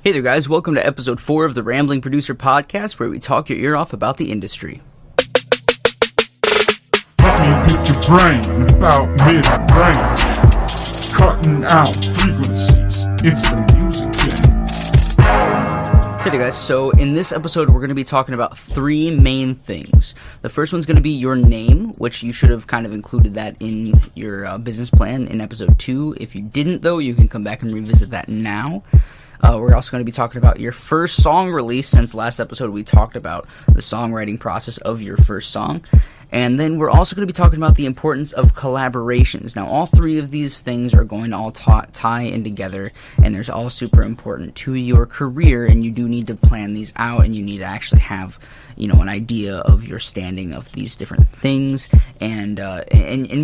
Hey there guys, welcome to episode 4 of the Rambling Producer Podcast, where we talk your ear off about the industry. Help me get your brain without mid-brain. Cutting out frequencies, it's the music game. Hey there guys, so in this episode we're going to be talking about 3 main things. The first one's going to be your name, which you should have kind of included that in your business plan in episode 2. If you didn't though, you can come back and revisit that now. We're also going to be talking about your first song release, since last episode we talked about the songwriting process of your first song. And then we're also going to be talking about the importance of collaborations. Now, all 3 of these things are going to all tie in together, and they're all super important to your career, and you do need to plan these out, and you need to actually have, an idea of your standing of these different things, and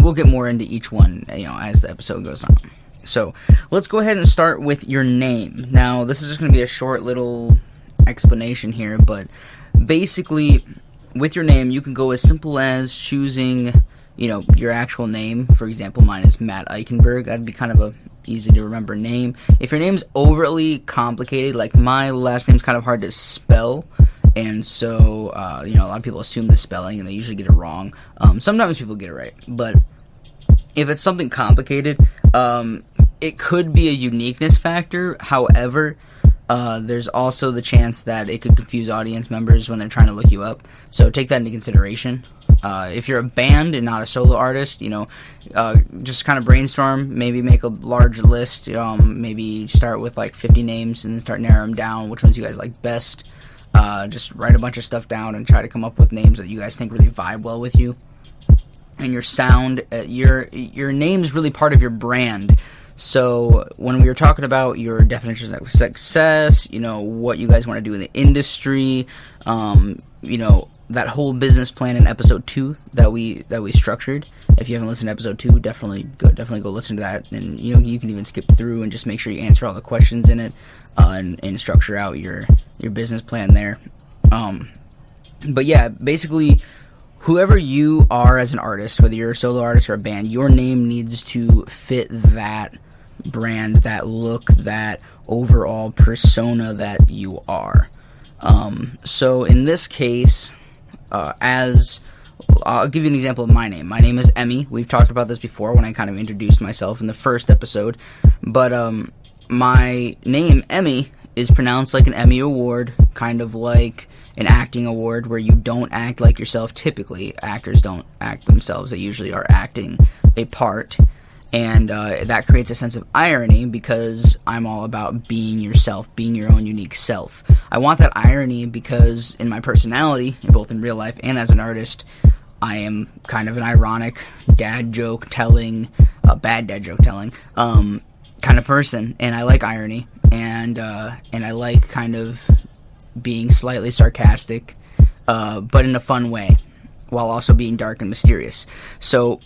we'll get more into each one, as the episode goes on. So, let's go ahead and start with your name. Now, this is just going to be a short little explanation here, but basically, with your name, you can go as simple as choosing, your actual name. For example, mine is Matt Eichenberg. That'd be kind of a easy to remember name. If your name's overly complicated, like my last name's kind of hard to spell, and so, a lot of people assume the spelling, and they usually get it wrong. Sometimes people get it right, but if it's something complicated, it could be a uniqueness factor. However, there's also the chance that it could confuse audience members when they're trying to look you up. So take that into consideration. If you're a band and not a solo artist, just kind of brainstorm. Maybe make a large list. Maybe start with like 50 names and then start narrowing them down. Which ones you guys like best? Just write a bunch of stuff down and try to come up with names that you guys think really vibe well with you. And your sound, your name's really part of your brand. So when we were talking about your definitions of success, what you guys want to do in the industry, that whole business plan in episode 2 that we structured. If you haven't listened to episode 2, definitely go listen to that. And you can even skip through and just make sure you answer all the questions in it, and structure out your business plan there. But yeah, basically, whoever you are as an artist, whether you're a solo artist or a band, your name needs to fit that brand, that look, that overall persona that you are. So in this case, I'll give you an example of my name. My name is Emmy. We've talked about this before when I kind of introduced myself in the first episode. But my name, Emmy, is pronounced like an Emmy Award, kind of like an acting award where you don't act like yourself. Typically, actors don't act themselves. They usually are acting a part. And that creates a sense of irony because I'm all about being yourself, being your own unique self. I want that irony because in my personality, both in real life and as an artist, I am kind of an ironic bad dad joke telling, kind of person. And I like irony, and I like kind of being slightly sarcastic, but in a fun way, while also being dark and mysterious. So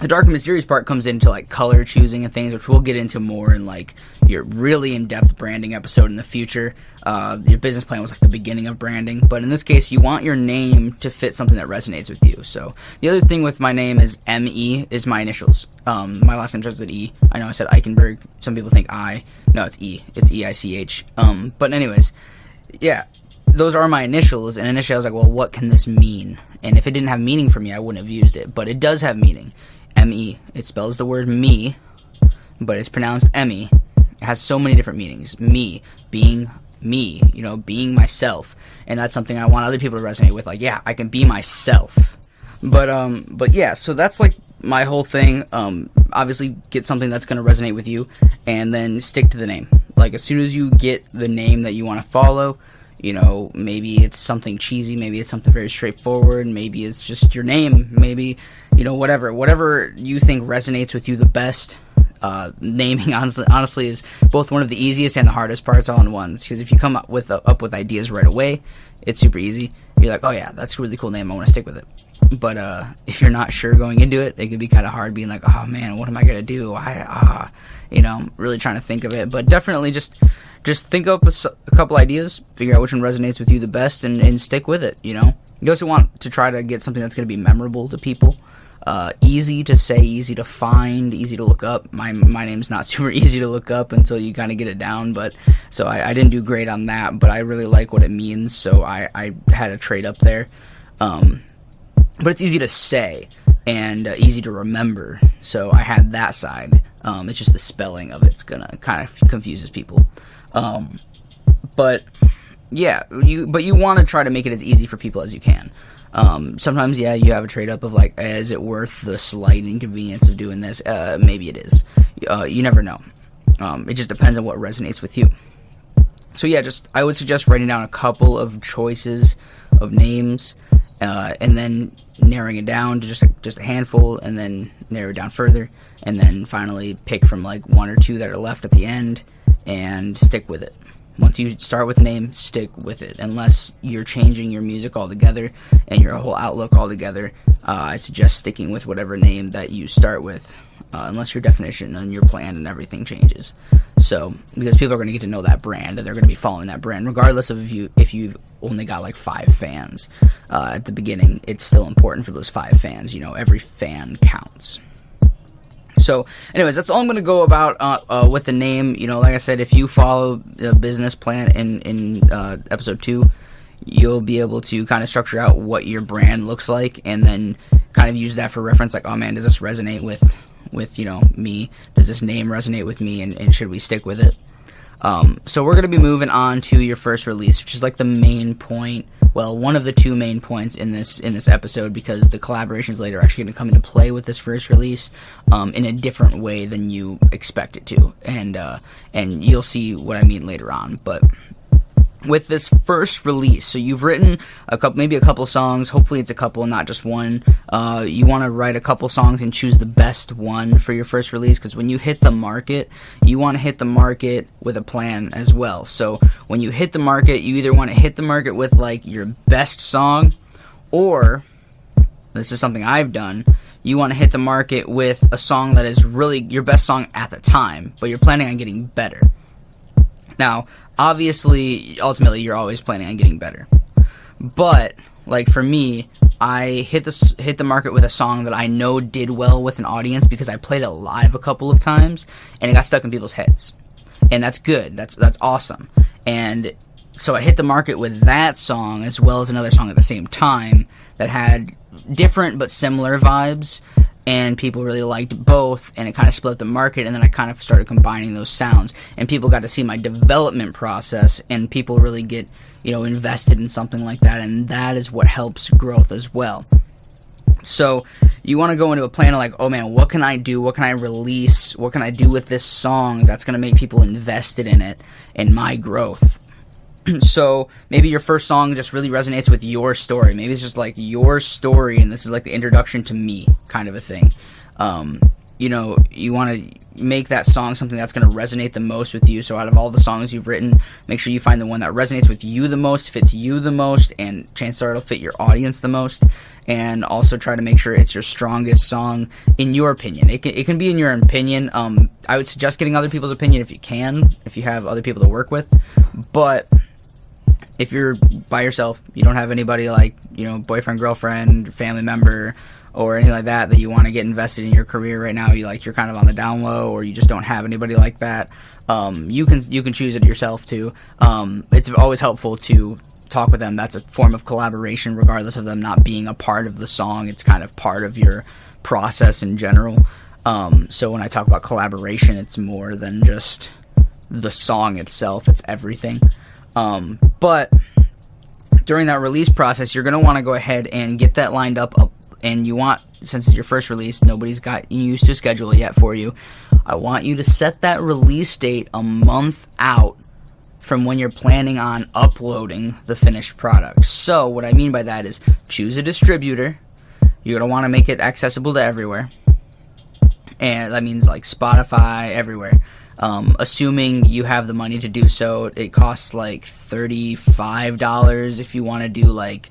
the dark and mysterious part comes into like color choosing and things, which we'll get into more in like your really in-depth branding episode in the future. Your business plan was like the beginning of branding, but in this case, you want your name to fit something that resonates with you. So the other thing with my name is M-E is my initials. My last name starts with E. I know I said Eichenberg. Some people think I. No, it's E. It's E-I-C-H. But anyways, yeah, those are my initials, and initially I was like, well, what can this mean? And if it didn't have meaning for me, I wouldn't have used it, but it does have meaning. M-E. It spells the word me, but it's pronounced Emmy. It has so many different meanings. Me, being me, being myself, and that's something I want other people to resonate with. Like, yeah, I can be myself. But yeah, so that's like my whole thing. Obviously, get something that's going to resonate with you, and then stick to the name. Like, as soon as you get the name that you want to follow, maybe it's something cheesy, maybe it's something very straightforward, maybe it's just your name, maybe, whatever you think resonates with you the best. Naming honestly is both one of the easiest and the hardest parts all in one, because if you come up with ideas right away, it's super easy. You're like, oh yeah, that's a really cool name, I want to stick with it. But if you're not sure going into it, it can be kind of hard being like, oh man, what am I going to do? Really trying to think of it. But definitely just think up a couple ideas, figure out which one resonates with you the best, and stick with it, You also want to try to get something that's going to be memorable to people. easy to say, easy to find, easy to look up. My name's not super easy to look up until you kind of get it down, but so I didn't do great on that, but I really like what it means, so I had a trade up there. But it's easy to say and easy to remember, so I had that side. It's just the spelling of it's gonna kind of confuses people. But yeah, you want to try to make it as easy for people as you can. Sometimes, yeah, you have a trade-up of, like, is it worth the slight inconvenience of doing this? Maybe it is. You never know. It just depends on what resonates with you. So, yeah, I would suggest writing down a couple of choices of names, and then narrowing it down to just a handful, and then narrow it down further, and then finally pick from, like, one or two that are left at the end, and stick with it. Once you start with a name, stick with it. Unless you're changing your music altogether and your whole outlook altogether, I suggest sticking with whatever name that you start with, unless your definition and your plan and everything changes. So, because people are going to get to know that brand, and they're going to be following that brand, regardless of if you've only got like 5 fans at the beginning. It's still important for those 5 fans. Every fan counts. So, anyways, that's all I'm going to go about with the name. Like I said, if you follow the business plan in episode 2, you'll be able to kind of structure out what your brand looks like, and then kind of use that for reference. Like, oh man, does this resonate with me? Does this name resonate with me? And should we stick with it? So we're going to be moving on to your first release, which is like the main point. Well, one of the 2 main points in this episode, because the collaborations later are actually going to come into play with this first release in a different way than you expect it to, and you'll see what I mean later on. But with this first release, so you've written maybe a couple songs. Hopefully it's a couple, not just one. You want to write a couple songs and choose the best one for your first release, because when you hit the market, you want to hit the market with a plan as well. So when you hit the market, you either want to hit the market with like your best song, or, this is something I've done, you want to hit the market with a song that is really your best song at the time, but you're planning on getting better. Now, obviously, ultimately, you're always planning on getting better. But, like, for me, I hit the market with a song that I know did well with an audience because I played it live a couple of times, and it got stuck in people's heads. And that's good. That's awesome. And so I hit the market with that song as well as another song at the same time that had different but similar vibes, and people really liked both, and it kind of split the market, and then I kind of started combining those sounds, and people got to see my development process, and people really get, invested in something like that, and that is what helps growth as well. So you want to go into a plan of like, oh man, what can I do? What can I release? What can I do with this song that's going to make people invested in it and my growth? So maybe your first song just really resonates with your story. Maybe it's just like your story, and this is like the introduction to me kind of a thing. You want to make that song something that's going to resonate the most with you. So out of all the songs you've written, make sure you find the one that resonates with you the most, fits you the most, and chances are it'll fit your audience the most. And also try to make sure it's your strongest song in your opinion. It can be in your opinion. I would suggest getting other people's opinion if you can, if you have other people to work with. But if you're by yourself, you don't have anybody like, boyfriend, girlfriend, family member, or anything like that you want to get invested in your career right now, you're kind of on the down low, or you just don't have anybody like that, you can choose it yourself too. It's always helpful to talk with them. That's a form of collaboration, regardless of them not being a part of the song. It's kind of part of your process in general. So when I talk about collaboration, it's more than just the song itself, it's everything. But during that release process, you're going to want to go ahead and get that lined up, and you want, since it's your first release, nobody's got used to schedule it yet for you, I want you to set that release date a month out from when you're planning on uploading the finished product. So what I mean by that is choose a distributor. You're going to want to make it accessible to everywhere, and that means like Spotify, everywhere. Assuming you have the money to do so, it costs like $35 if you want to do like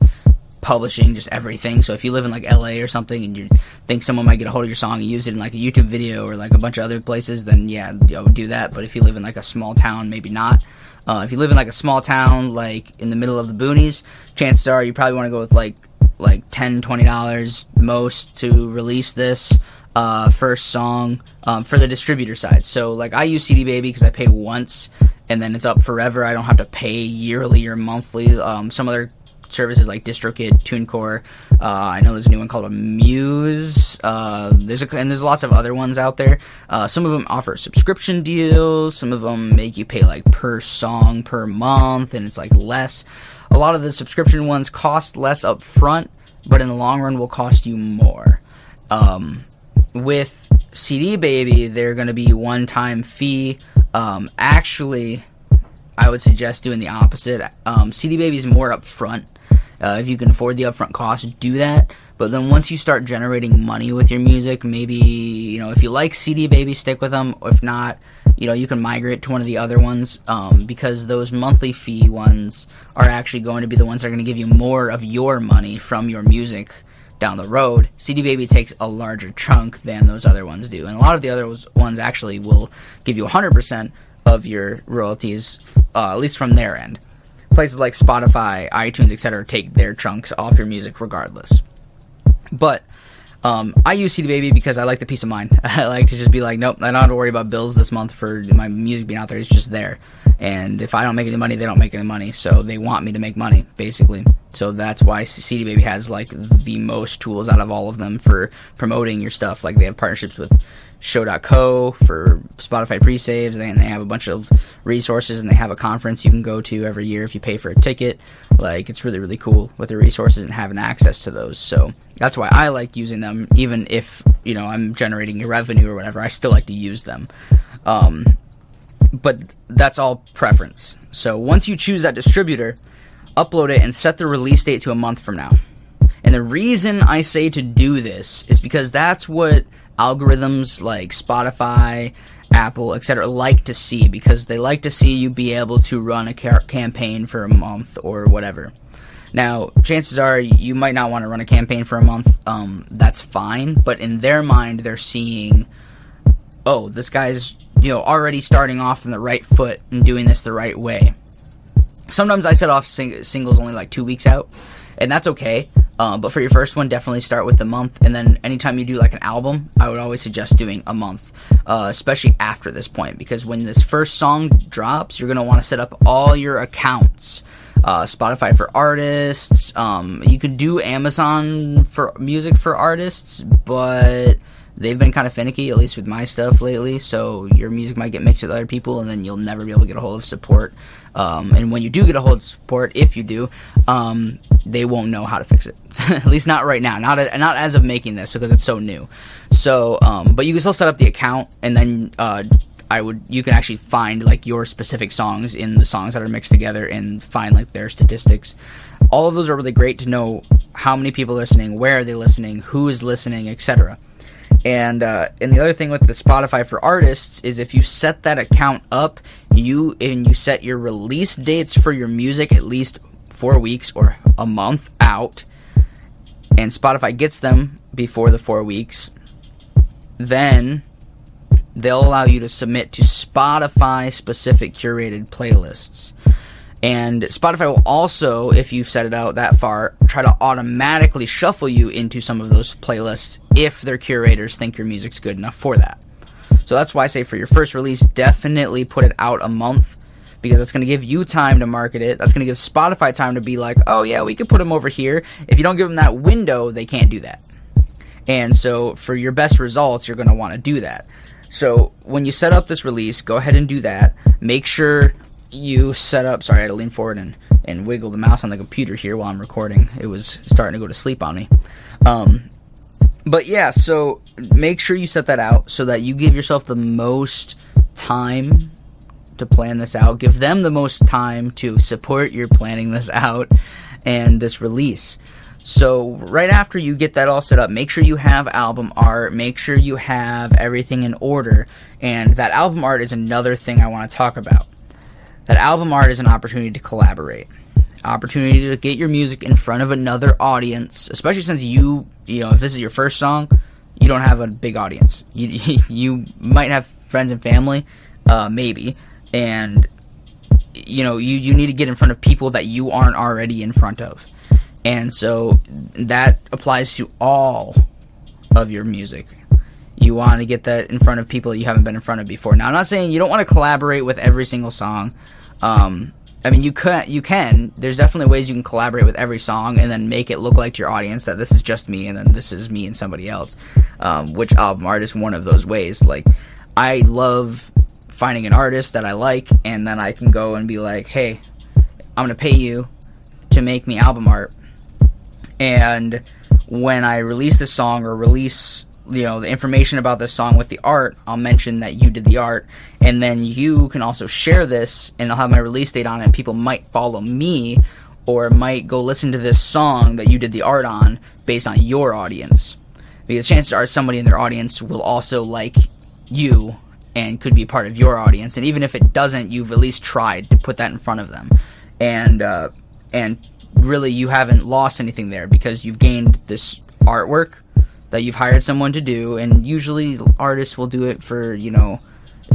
publishing, just everything. So if you live in like LA or something and you think someone might get a hold of your song and use it in like a YouTube video or like a bunch of other places, then yeah, do that. But if you live in like a small town, maybe not. If you live in like a small town, like in the middle of the boonies, chances are you probably want to go with like like $10-$20 most to release this first song for the distributor side. So like I use CD Baby because I pay once and then it's up forever. I don't have to pay yearly or monthly. Some other services like DistroKid, TuneCore, I know there's a new one called Muse, there's lots of other ones out there. Some of them offer subscription deals, some of them make you pay like per song per month, and it's like less. A lot of the subscription ones cost less up front, but in the long run will cost you more. With CD Baby, they're going to be one-time fee. Actually, I would suggest doing the opposite. CD Baby is more upfront. If you can afford the upfront cost, do that. But then once you start generating money with your music, maybe, if you like CD Baby, stick with them. If not, you can migrate to one of the other ones, because those monthly fee ones are actually going to be the ones that are going to give you more of your money from your music down the road. CD Baby takes a larger chunk than those other ones do. And a lot of the other ones actually will give you 100% of your royalties, at least from their end. Places like Spotify, iTunes, etc. take their chunks off your music regardless. But I use CD Baby because I like the peace of mind. I like to just be like, nope, I don't have to worry about bills this month for my music being out there. It's just there. And if I don't make any money, they don't make any money. So they want me to make money, basically. So that's why CD Baby has like the most tools out of all of them for promoting your stuff. Like they have partnerships with show.co for Spotify pre-saves, and they have a bunch of resources, and they have a conference you can go to every year if you pay for a ticket. Like, it's really, really cool with the resources and having access to those. So that's why I like using them, even if, I'm generating revenue or whatever. I still like to use them. But that's all preference. So once you choose that distributor, upload it and set the release date to a month from now. And the reason I say to do this is because that's what algorithms like Spotify, Apple, etc. like to see, because they like to see you be able to run a campaign for a month or whatever. Now, chances are you might not want to run a campaign for a month. That's fine, but in their mind, they're seeing, oh, this guy's already starting off on the right foot and doing this the right way. Sometimes I set off singles only like 2 weeks out, and that's okay. But for your first one, definitely start with the month, and then anytime you do like an album, I would always suggest doing a month, especially after this point, because when this first song drops, you're going to want to set up all your accounts. Spotify for artists, you could do Amazon for music for artists, but they've been kind of finicky, at least with my stuff lately, so your music might get mixed with other people, and then you'll never be able to get a hold of support. And when you do get a hold of support, if you do, they won't know how to fix it. At least not right now, not as of making this, because it's so new. So, but you can still set up the account, and then you can actually find like your specific songs in the songs that are mixed together and find like their statistics. All of those are really great to know how many people are listening, where are they listening, who is listening, etc. And the other thing with the Spotify for artists is if you set that account up, you set your release dates for your music at least 4 weeks or a month out, and Spotify gets them before the 4 weeks, then they'll allow you to submit to Spotify-specific curated playlists. And Spotify will also, if you've set it out that far, try to automatically shuffle you into some of those playlists if their curators think your music's good enough for that. So that's why I say for your first release, definitely put it out a month, because that's going to give you time to market it. That's going to give Spotify time to be like, oh yeah, we could put them over here. If you don't give them that window, they can't do that. And so for your best results, you're going to want to do that. So when you set up this release, go ahead and do that. Make sure you set up, sorry, I had to lean forward and wiggle the mouse on the computer here while I'm recording. It was starting to go to sleep on me. But yeah, so make sure you set that out so that you give yourself the most time to plan this out. Give them the most time to support your planning this out and this release. So right after you get that all set up, make sure you have album art, make sure you have everything in order, and that album art is another thing I want to talk about. That album art is an opportunity to collaborate, opportunity to get your music in front of another audience, especially since if this is your first song, you don't have a big audience. You might have friends and family, maybe, and you need to get in front of people that you aren't already in front of. And so that applies to all of your music. You want to get that in front of people you haven't been in front of before. Now, I'm not saying you don't want to collaborate with every single song. I mean, you can. There's definitely ways you can collaborate with every song and then make it look like to your audience that this is just me and then this is me and somebody else. Which album art is one of those ways. Like, I love finding an artist that I like, and then I can go and be like, hey, I'm going to pay you to make me album art. And when I release this song or release, the information about this song with the art, I'll mention that you did the art, and then you can also share this, and I'll have my release date on it, and people might follow me, or might go listen to this song that you did the art on, based on your audience, because chances are somebody in their audience will also like you, and could be part of your audience, and even if it doesn't, you've at least tried to put that in front of them, and really you haven't lost anything there, because you've gained this artwork that you've hired someone to do, and usually artists will do it for,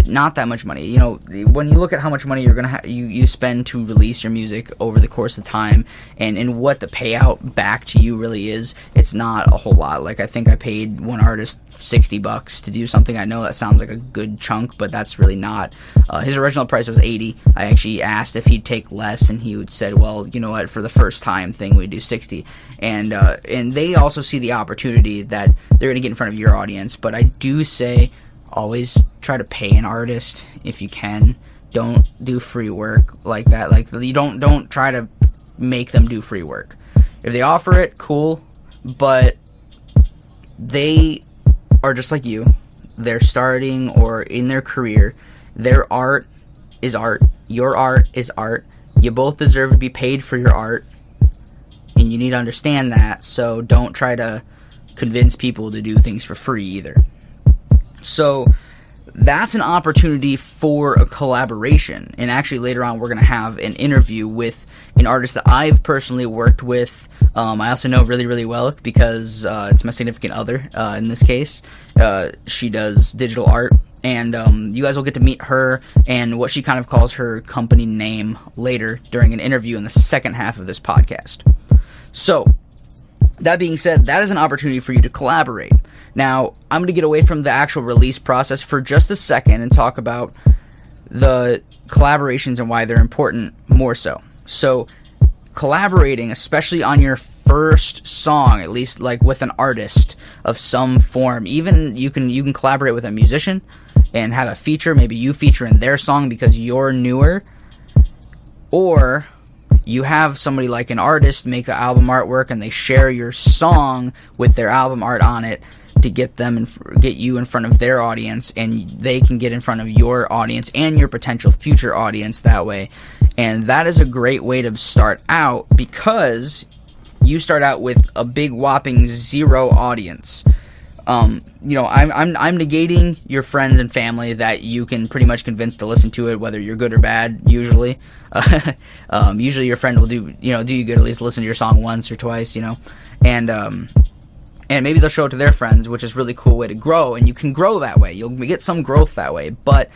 not that much money. When you look at how much money you're gonna you spend to release your music over the course of time, and what the payout back to you really is, it's not a whole lot. Like, I think I paid one artist $60 to do something. I know that sounds like a good chunk, but that's really not. His original price was $80. I actually asked if he'd take less, and he said, well, you know what, for the first time thing, we'd do $60. And they also see the opportunity that they're gonna get in front of your audience. But I do say, always try to pay an artist if you can. Don't do free work like that. Like, you don't try to make them do free work. If they offer it, cool, but they are just like you. They're starting or in their career. Their art is art. Your art is art. You both deserve to be paid for your art, and you need to understand that. So don't try to convince people to do things for free either. So that's an opportunity for a collaboration. And actually later on we're going to have an interview with an artist that I've personally worked with. I also know really, really well because it's my significant other in this case. She does digital art. And you guys will get to meet her and what she kind of calls her company name later during an interview in the second half of this podcast. So, that being said, that is an opportunity for you to collaborate. Now, I'm going to get away from the actual release process for just a second and talk about the collaborations and why they're important more so. So, collaborating, especially on your first song, at least like with an artist of some form, even you can collaborate with a musician and have a feature, maybe you feature in their song because you're newer, or you have somebody like an artist make the album artwork and they share your song with their album art on it to get you in front of their audience, and they can get in front of your audience and your potential future audience that way. And that is a great way to start out, because you start out with a big whopping 0 audience. I'm negating your friends and family that you can pretty much convince to listen to it, whether you're good or bad. Usually, usually your friend will do you good, at least listen to your song once or twice, and maybe they'll show it to their friends, which is a really cool way to grow. And you can grow that way. You'll get some growth that way, but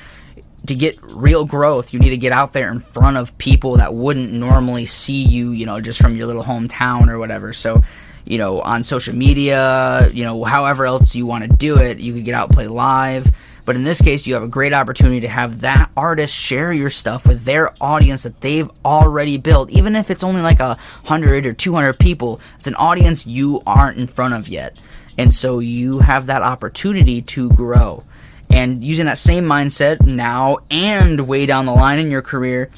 to get real growth, you need to get out there in front of people that wouldn't normally see you, just from your little hometown or whatever. So, on social media, however else you want to do it, you could get out and play live. But in this case, you have a great opportunity to have that artist share your stuff with their audience that they've already built. Even if it's only like 100 or 200 people, it's an audience you aren't in front of yet. And so you have that opportunity to grow. And using that same mindset now and way down the line in your career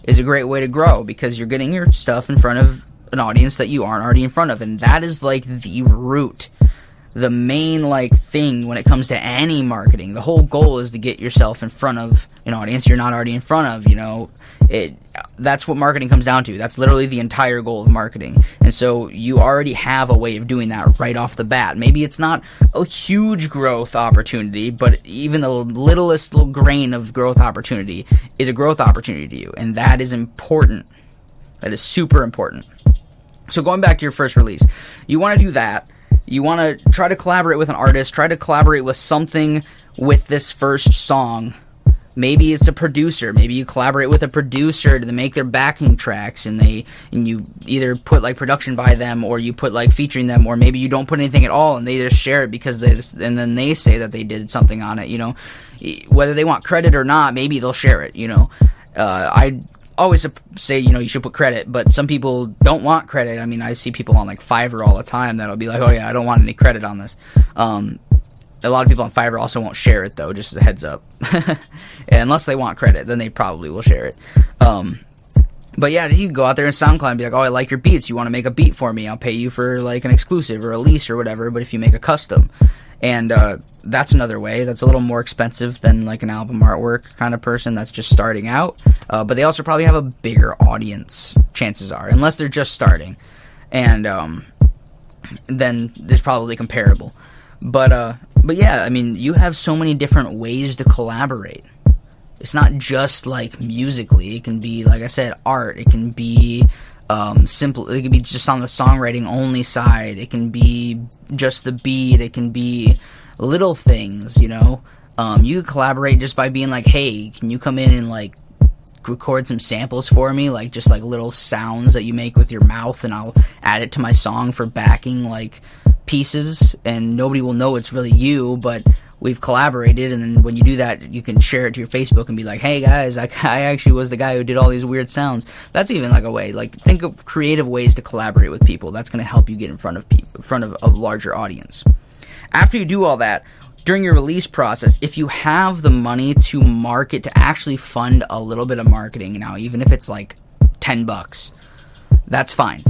is a great way to grow, because you're getting your stuff in front of an audience that you aren't already in front of. And that is like the root, the main thing when it comes to any marketing. The whole goal is to get yourself in front of an audience you're not already in front of. That's what marketing comes down to. That's literally the entire goal of marketing. And so you already have a way of doing that right off the bat. Maybe it's not a huge growth opportunity, but even the littlest little grain of growth opportunity is a growth opportunity to you. And that is important. That is super important. So going back to your first release, you want to do that. You want to try to collaborate with an artist, try to collaborate with something with this first song Maybe it's a producer. Maybe you collaborate with a producer to make their backing tracks, and you either put like production by them, or you put like featuring them, or maybe you don't put anything at all and they just share it because and then they say that they did something on it. Whether they want credit or not, maybe they'll share it. I always say, you should put credit, but some people don't want credit. I mean, I see people on like Fiverr all the time that'll be like, oh yeah, I don't want any credit on this. A lot of people on Fiverr also won't share it, though, just as a heads up. Unless they want credit, then they probably will share it. But yeah, you can go out there and SoundCloud and be like, oh, I like your beats. You want to make a beat for me? I'll pay you for like an exclusive or a lease or whatever, but if you make a custom. And that's another way. That's a little more expensive than like an album artwork kind of person that's just starting out. But they also probably have a bigger audience, chances are, unless they're just starting. And then there's probably comparable. But yeah, I mean, you have so many different ways to collaborate. It's not just like musically. It can be, like I said, art. It can be simple. It can be just on the songwriting only side. It can be just the beat. It can be little things. You can collaborate just by being like, hey, can you come in and like record some samples for me, like just like little sounds that you make with your mouth, and I'll add it to my song for backing like pieces, and nobody will know it's really you, but we've collaborated. And then when you do that, you can share it to your Facebook and be like, hey guys, I actually was the guy who did all these weird sounds. That's even like a way. Like, think of creative ways to collaborate with people. That's going to help you get in front of people, in front of a larger audience. After you do all that, during your release process, if you have the money to market, to actually fund a little bit of marketing, now even if it's like $10, that's fine.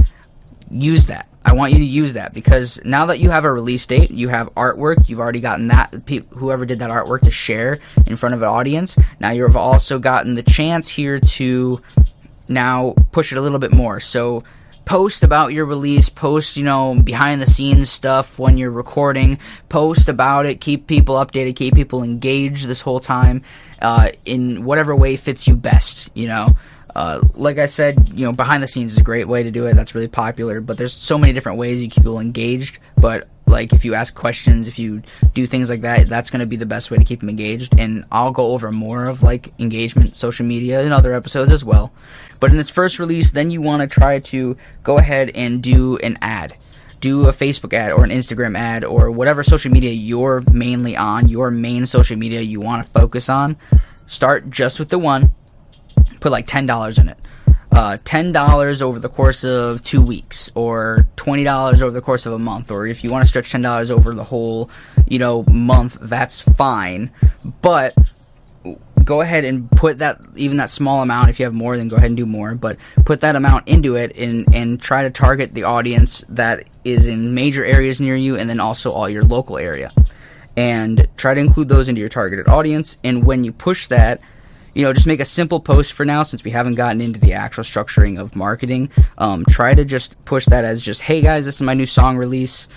Use that. I want you to use that, because now that you have a release date, you have artwork, you've already gotten that, whoever did that artwork to share in front of an audience. Now you've also gotten the chance here to now push it a little bit more. So post about your release, post, behind the scenes stuff when you're recording, post about it, keep people updated, keep people engaged this whole time, in whatever way fits you best, Like I said, behind the scenes is a great way to do it. That's really popular, but there's so many different ways you keep people engaged. But like, if you ask questions, if you do things like that, that's going to be the best way to keep them engaged. And I'll go over more of like engagement, social media in other episodes as well. But in this first release, then you want to try to go ahead and do an ad. Do a Facebook ad or an Instagram ad or whatever social media you're mainly on, your main social media you want to focus on. Start just with the one. Put like $10 in it. $10 over the course of 2 weeks, or $20 over the course of a month, or if you want to stretch $10 over the whole, month, that's fine. But go ahead and put that, even that small amount. If you have more, then go ahead and do more, but put that amount into it and try to target the audience that is in major areas near you, and then also all your local area, and try to include those into your targeted audience. And when you push that, just make a simple post for now, since we haven't gotten into the actual structuring of marketing. Try to just push that as just, hey guys, this is my new song release.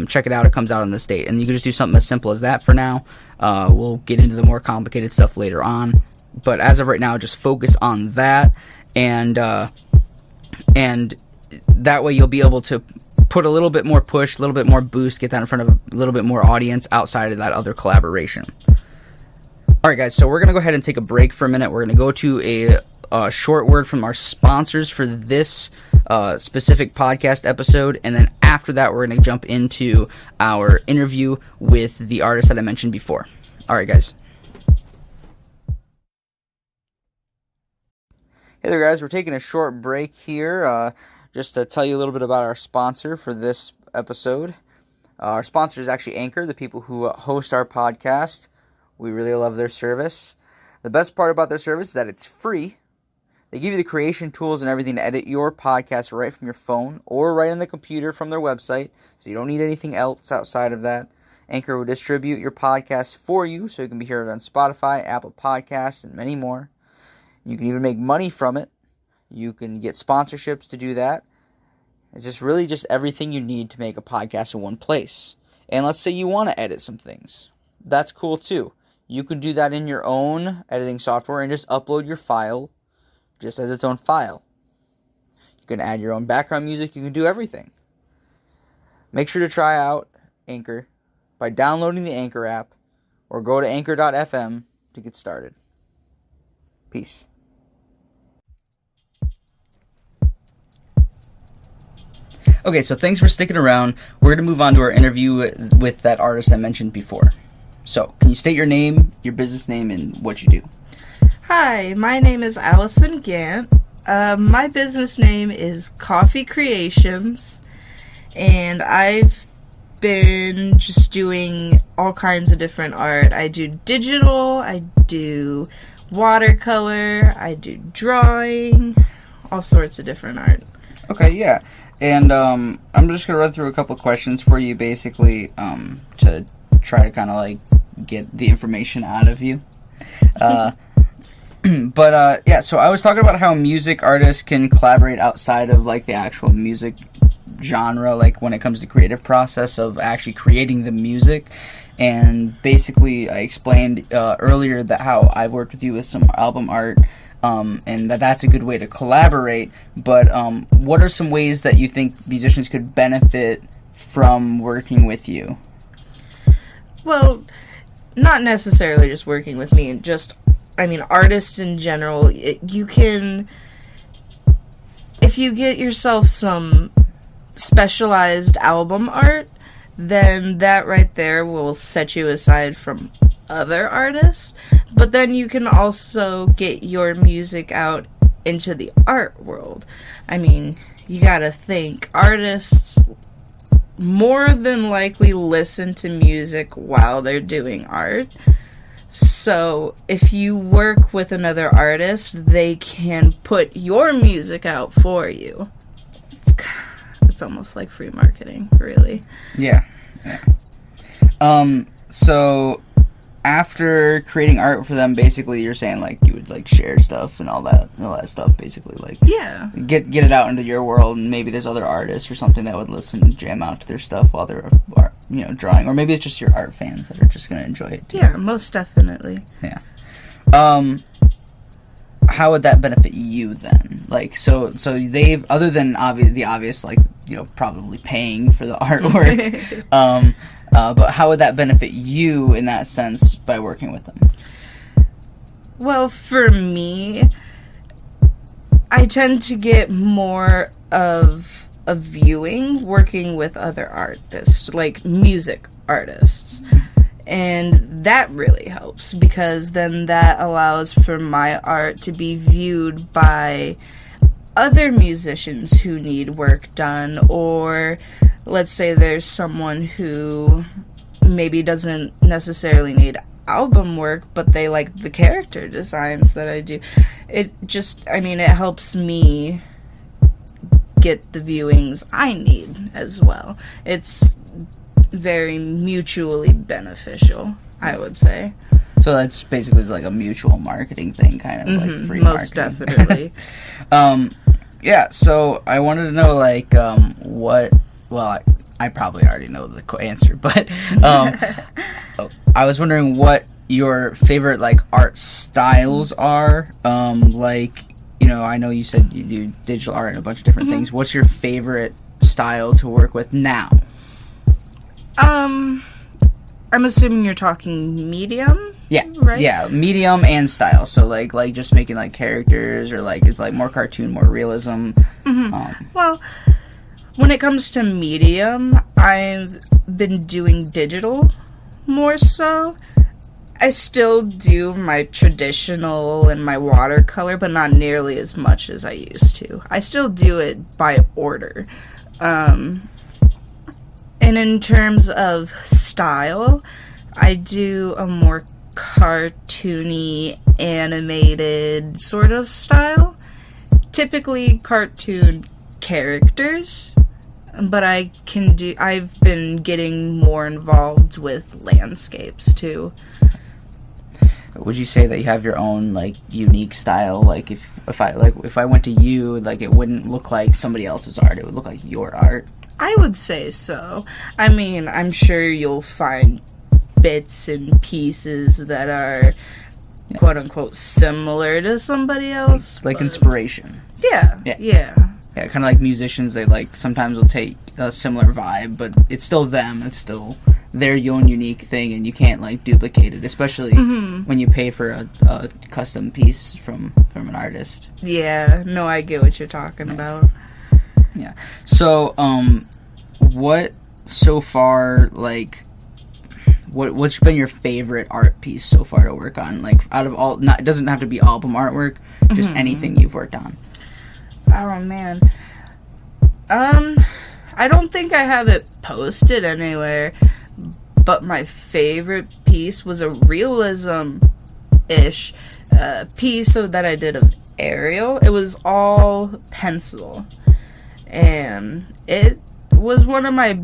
Check it out. It comes out on this date. And you can just do something as simple as that for now. We'll get into the more complicated stuff later on. But as of right now, just focus on that. And that way you'll be able to put a little bit more push, a little bit more boost, get that in front of a little bit more audience outside of that other collaboration. Alright guys, so we're going to go ahead and take a break for a minute. We're going to go to a short word from our sponsors for this specific podcast episode, and then after that we're going to jump into our interview with the artist that I mentioned before. Alright guys. Hey there guys, we're taking a short break here just to tell you a little bit about our sponsor for this episode. Our sponsor is actually Anchor, the people who host our podcast. We really love their service. The best part about their service is that it's free. They give you the creation tools and everything to edit your podcast right from your phone or right on the computer from their website, so you don't need anything else outside of that. Anchor will distribute your podcast for you, so you can be heard on Spotify, Apple Podcasts, and many more. You can even make money from it. You can get sponsorships to do that. It's just really just everything you need to make a podcast in one place. And let's say you want to edit some things. That's cool too. You can do that in your own editing software and just upload your file just as its own file. You can add your own background music. You can do everything. Make sure to try out Anchor by downloading the Anchor app or go to anchor.fm to get started. Peace. Okay, so thanks for sticking around. We're going to move on to our interview with that artist I mentioned before. So, can you state your name, your business name, and what you do? Hi, my name is Allison Gant. My business name is Coffee Creations, and I've been just doing all kinds of different art. I do digital, I do watercolor, I do drawing, all sorts of different art. Okay, yeah. And I'm just going to run through a couple questions for you, basically, to try to kind of, like, get the information out of you. But, yeah, so I was talking about how music artists can collaborate outside of, like, the actual music genre, like, when it comes to creative process of actually creating the music. And basically, I explained earlier that how I worked with you with some album art, and that's a good way to collaborate. But what are some ways that you think musicians could benefit from working with you? Well, not necessarily just working with me, just, I mean, artists in general. You can, if you get yourself some specialized album art, then that right there will set you aside from other artists. But then you can also get your music out into the art world. I mean, you gotta think, artists more than likely listen to music while they're doing art. So if you work with another artist, they can put your music out for you. It's almost like free marketing, really. Yeah. So after creating art for them, basically you're saying, like, you would, like, share stuff and all that stuff, basically, like, yeah, get it out into your world, and maybe there's other artists or something that would listen and jam out to their stuff while they're drawing, or maybe it's just your art fans that are just gonna enjoy it too. Yeah, most definitely. Yeah. How would that benefit you then? Like, so they've, other than the obvious, like, probably paying for the artwork, but how would that benefit you in that sense by working with them? Well, for me, I tend to get more of a viewing working with other artists, like music artists. And that really helps, because then that allows for my art to be viewed by other musicians who need work done, or let's say there's someone who maybe doesn't necessarily need album work, but they like the character designs that I do. It helps me get the viewings I need as well. It's very mutually beneficial, I would say. So that's basically like a mutual marketing thing, kind of like free most marketing. Definitely. Yeah, so I wanted to know, like, I probably already know the answer, but I was wondering what your favorite, like, art styles are. I know you said you do digital art and a bunch of different things. What's your favorite style to work with now? I'm assuming you're talking medium? Yeah. Right? Yeah, medium and style. So, like just making, like, characters, or, like, it's, like, more cartoon, more realism. Well, when it comes to medium, I've been doing digital more so. I still do my traditional and my watercolor, but not nearly as much as I used to. I still do it by order. And in terms of style, I do a more cartoony, animated sort of style. Typically cartoon characters, but I've been getting more involved with landscapes too. Would you say that you have your own, like, unique style? Like, if I went to you, like, it wouldn't look like somebody else's art, it would look like your art? I would say so. I mean, I'm sure you'll find bits and pieces that are quote unquote similar to somebody else. Like inspiration. Yeah. Yeah, kind of like musicians, they, like, sometimes will take a similar vibe, but it's still them, it's still their own unique thing, and you can't like duplicate it, especially when you pay for a custom piece from an artist. Yeah, no, I get what you're talking about. Yeah. So, what so far, like, what's been your favorite art piece so far to work on? Like, out of all, it doesn't have to be album artwork, just anything you've worked on. Oh, man. I don't think I have it posted anywhere, but my favorite piece was a realism-ish piece that I did of Ariel. It was all pencil, and it was one of my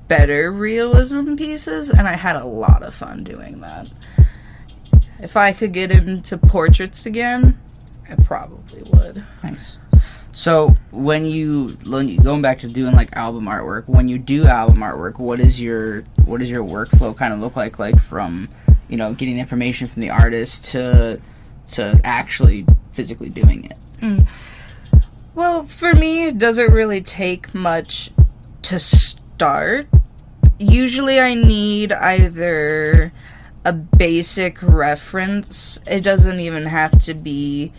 better realism pieces, and I had a lot of fun doing that. If I could get into portraits again, I probably would. Nice. So when you going back to doing like album artwork, when you do album artwork, what is your workflow kind of look like from, you know, getting the information from the artist to actually physically doing it? Well, for me, it doesn't really take much to start. Usually I need either a basic reference. It doesn't even have to be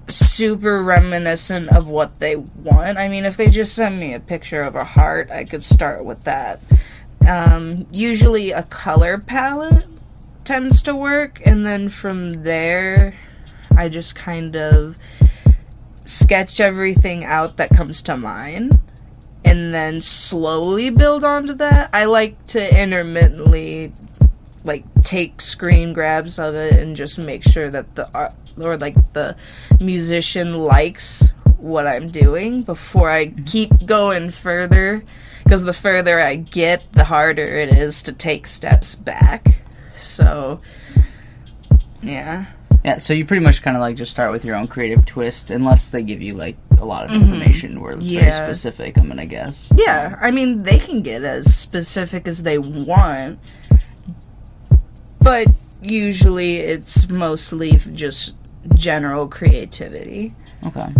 super reminiscent of what they want. I mean, if they just send me a picture of a heart, I could start with that. Usually a color palette tends to work, and then from there I just kind of sketch everything out that comes to mind and then slowly build onto that. I like to intermittently like take screen grabs of it and just make sure that the musician likes what I'm doing before I keep going further, because the further I get, the harder it is to take steps back. So yeah, so you pretty much kind of like just start with your own creative twist, unless they give you like a lot of information where it's very specific, I'm gonna guess. Yeah, I mean, they can get as specific as they want, but usually it's mostly just general creativity. Okay.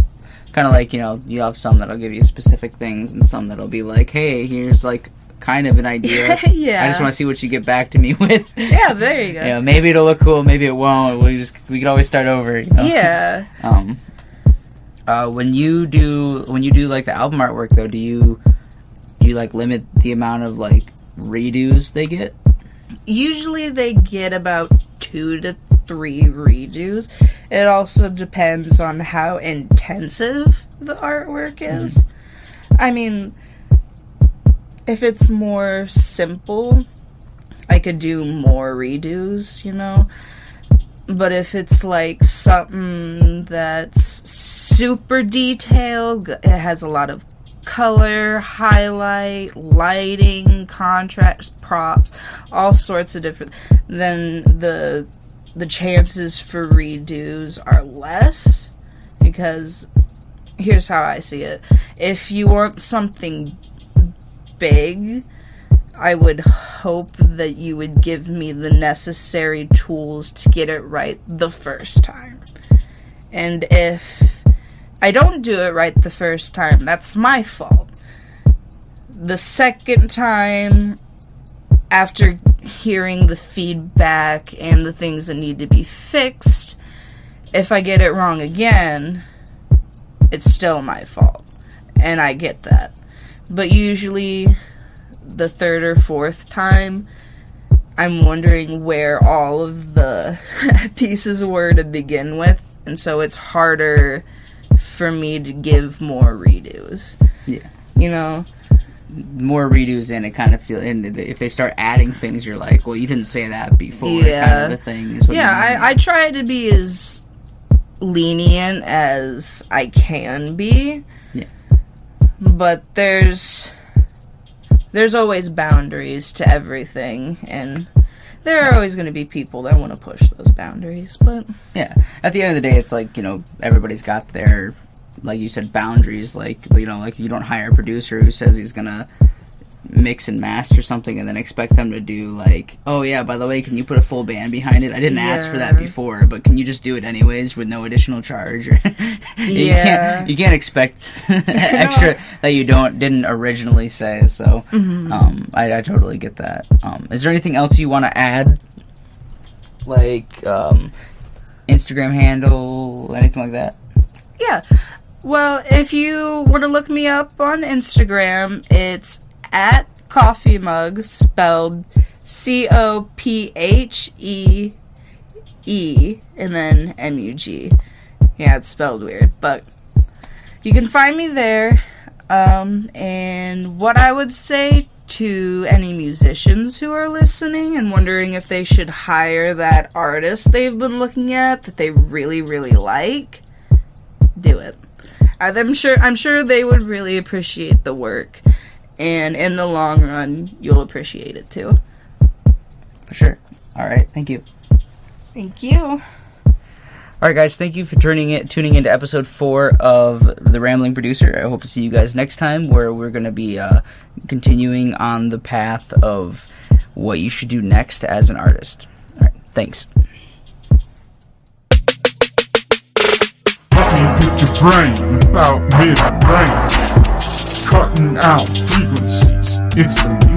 Kind of like, you know, you have some that'll give you specific things and some that'll be like, hey, here's like kind of an idea. Yeah. I just want to see what you get back to me with. Yeah, there you go. You know, maybe it'll look cool, maybe it won't. We could always start over, you know? Yeah. When you do like the album artwork though, do you like limit the amount of like redos they get? Usually they get about 2 to 3 redos. It also depends on how intensive the artwork is. I mean, if it's more simple, I could do more redos, you know? But if it's like something that's super detailed, it has a lot of color, highlight, lighting, contrast, props, all sorts of different, then the chances for redos are less, because here's how I see it. If you want something big, I would hope that you would give me the necessary tools to get it right the first time. And if I don't do it right the first time, that's my fault. The second time, after hearing the feedback and the things that need to be fixed, if I get it wrong again, it's still my fault. And I get that. But usually, the third or fourth time, I'm wondering where all of the pieces were to begin with. And so it's harder for me to give more redos. Yeah. You know? More redos, and it kind of feel, and if they start adding things, you're like, well, you didn't say that before. Yeah. Kind of a thing. Is what I try to be as lenient as I can be. Yeah. But there's always boundaries to everything, and there are always going to be people that want to push those boundaries, but yeah, at the end of the day, it's like, you know, everybody's got their, like you said, boundaries. Like, you know, like you don't hire a producer who says he's gonna mix and master something and then expect them to do like, oh yeah, by the way, can you put a full band behind it? I didn't ask for that before, but can you just do it anyways with no additional charge? You can't expect extra that you didn't originally say. So I totally get that. Is there anything else you want to add, like Instagram handle, anything like that? Yeah. Well, if you want to look me up on Instagram, it's at Coffee Mug, spelled COPHEE, and then MUG. Yeah, it's spelled weird, but you can find me there. And what I would say to any musicians who are listening and wondering if they should hire that artist they've been looking at that they really, really like, do it. I'm sure they would really appreciate the work, and in the long run, you'll appreciate it too. For sure. All right, thank you. Thank you. All right, guys, thank you for tuning into episode 4 of The Rambling Producer. I hope to see you guys next time, where we're going to be continuing on the path of what you should do next as an artist. All right, thanks. With your brain without mid-brain, cutting out frequencies instantly.